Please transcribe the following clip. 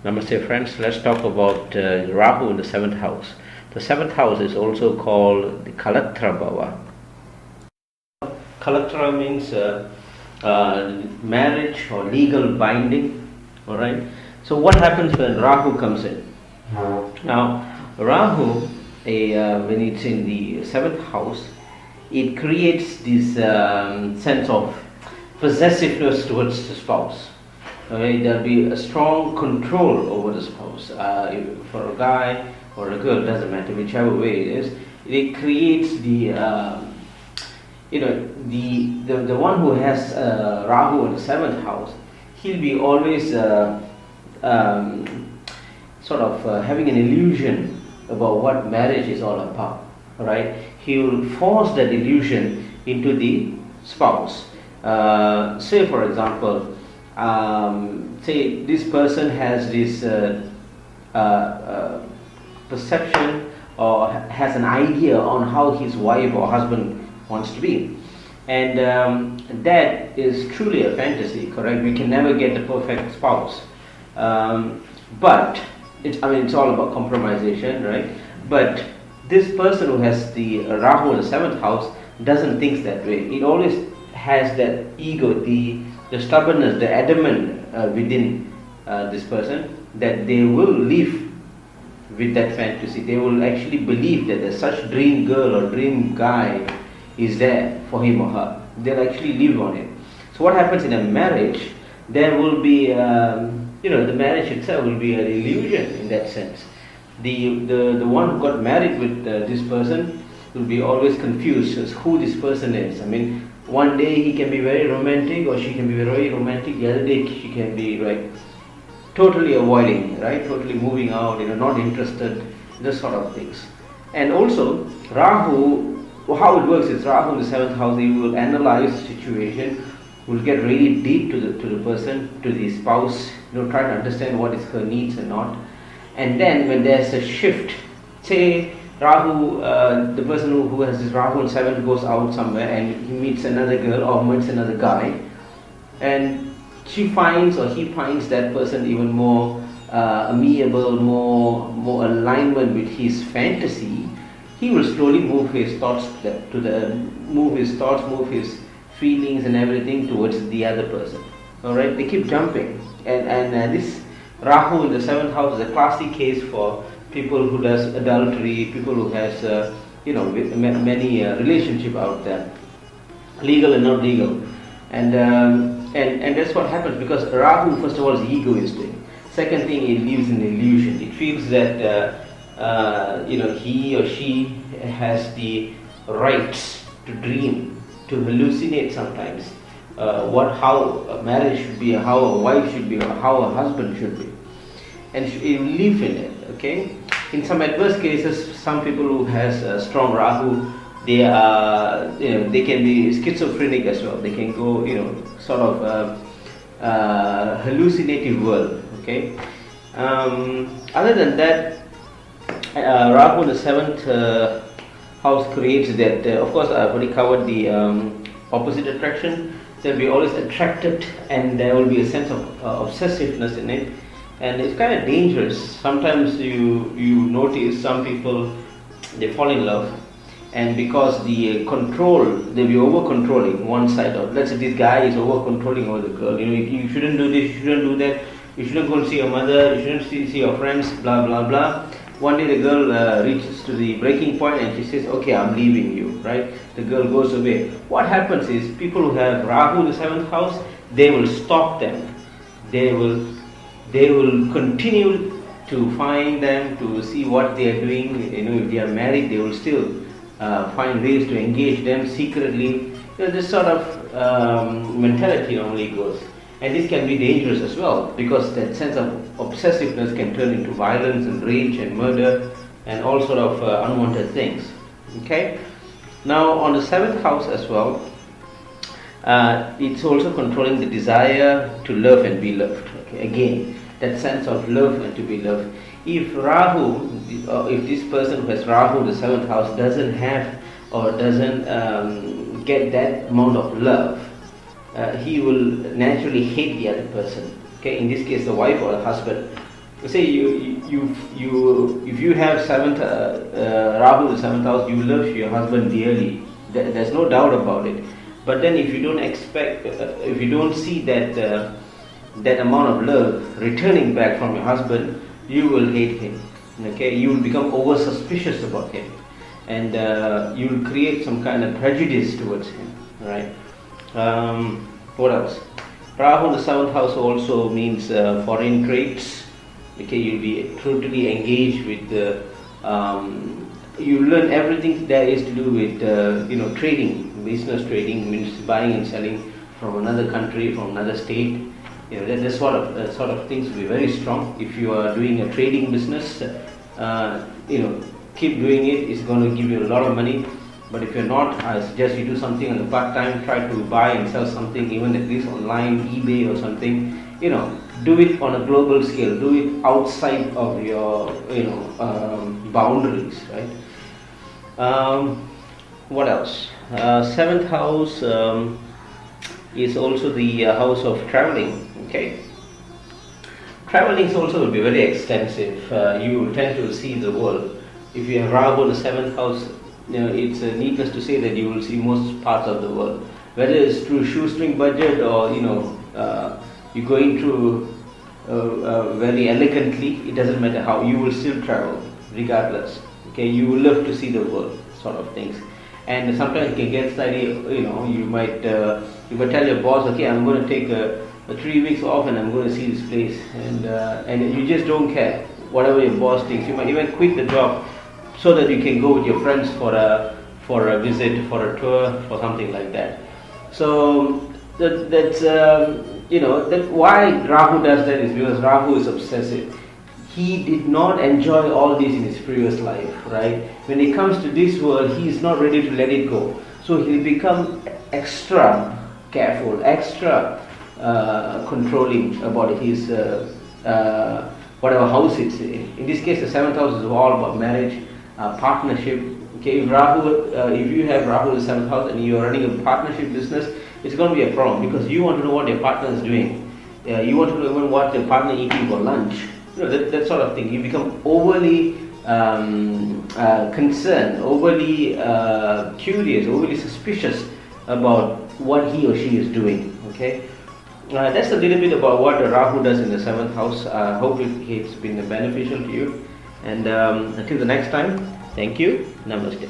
Namaste friends, let's talk about Rahu in the 7th house. The 7th house is also called the Kalatra Bhava. Kalatra means marriage or legal binding. Alright. So what happens when Rahu comes in? Now Rahu, when it's in the 7th house, it creates this sense of possessiveness towards the spouse. Okay, there'll be a strong control over the spouse. For a guy or a girl, doesn't matter whichever way it is. It creates the the one who has Rahu in the 7th house. He'll be always having an illusion about what marriage is all about. Right? He will force that illusion into the spouse. Say for example. Say this person has this perception or has an idea on how his wife or husband wants to be, and that is truly a fantasy, correct? We can never get the perfect spouse, but it's all about compromisation, right? But this person who has the Rahu in the 7th house doesn't think that way. It always has that ego, the stubbornness, the adamant within this person, that they will live with that fantasy. They will actually believe that there's such dream girl or dream guy is there for him or her. They'll actually live on it. So what happens in a marriage? There will be, the marriage itself will be an illusion in that sense. The one who got married with this person will be always confused as who this person is. One day he can be very romantic or she can be very romantic, the other day she can be totally avoiding, right? Totally moving out, not interested, this sort of things. And also Rahu, how it works is Rahu in the 7th house, he will analyze the situation, will get really deep to the person, to the spouse, try to understand what is her needs and not. And then when there's a shift, say Rahu, the person who has this Rahu in 7th goes out somewhere and he meets another girl or meets another guy, and she finds or he finds that person even more amiable, more alignment with his fantasy. He will slowly move his thoughts move his feelings and everything towards the other person. All right, they keep jumping, and this Rahu in the 7th house is a classic case for people who does adultery, people who has many relationship out there, legal and not legal, and that's what happens because Rahu, first of all, is egoistic. Second thing, it lives in illusion. It feels that he or she has the rights to dream, to hallucinate sometimes how a marriage should be, how a wife should be, or how a husband should be, and you live in it. Okay. In some adverse cases, some people who has strong Rahu, they can be schizophrenic as well. They can go, hallucinative world. Okay. Other than that, Rahu in the 7th house creates that. Of course, I've already covered the opposite attraction. They'll be always attracted, and there will be a sense of obsessiveness in it. And it's kind of dangerous. Sometimes you notice some people, they fall in love, and because the control, they'll be over controlling one side of. Let's say this guy is over controlling over the girl. You shouldn't do this, you shouldn't do that, you shouldn't go and see your mother, you shouldn't see your friends, blah blah blah. One day the girl reaches to the breaking point and she says, "Okay, I'm leaving you." Right? The girl goes away. What happens is people who have Rahu in the 7th house, they will stop them. They will continue to find them, to see what they are doing. If they are married, they will still find ways to engage them secretly. This sort of mentality normally goes. And this can be dangerous as well, because that sense of obsessiveness can turn into violence and rage and murder and all sort of unwanted things. Okay? Now on the 7th house as well, it's also controlling the desire to love and be loved. Okay? Again, that sense of love and to be loved. If Rahu, if this person who has Rahu in the 7th house doesn't have or doesn't get that amount of love, he will naturally hate the other person. Okay, in this case the wife or the husband. say if you have seventh Rahu the seventh house, you love your husband dearly. There's no doubt about it. But then if you don't expect, if you don't see that amount of love returning back from your husband, you will hate him. Okay, you will become over suspicious about him, and you will create some kind of prejudice towards him. Right? What else? Rahu in the seventh house also means foreign trades. Okay, you'll be totally engaged with you learn everything there is to do with trading. Business trading means buying and selling from another country, from another state. That sort of things will be very strong. If you are doing a trading business, keep doing it. It's going to give you a lot of money. But if you're not, I suggest you do something on the part time. Try to buy and sell something, even at least online, eBay or something. Do it on a global scale. Do it outside of your boundaries, right? What else? Seventh house is also the house of traveling. Okay, traveling also will be very extensive. You will tend to see the world. If you have Rahu in the seventh house, it's needless to say that you will see most parts of the world. Whether it's through shoestring budget or you're going through very elegantly, it doesn't matter how. You will still travel regardless. Okay, you will love to see the world, sort of things. And sometimes it can get slightly, you might tell your boss, okay, I'm going to take 3 weeks off and I'm going to see this place, and you just don't care whatever your boss thinks. You might even quit the job so that you can go with your friends for a visit, for a tour, for something like that. So that's why Rahu does that is because Rahu is obsessive. He did not enjoy all this in his previous life, right? When it comes to this world, he is not ready to let it go. So he'll become extra careful, extra controlling about his whatever house it's in. In this case, the seventh house is all about marriage, partnership. Okay, if you have Rahu in the seventh house and you are running a partnership business, it's going to be a problem because you want to know what your partner is doing. You want to know even what your partner eating for lunch. That sort of thing. You become overly concerned, overly curious, overly suspicious about what he or she is doing. Okay, that's a little bit about what Rahu does in the seventh house. I hope it's been beneficial to you. And until the next time, thank you. Namaste.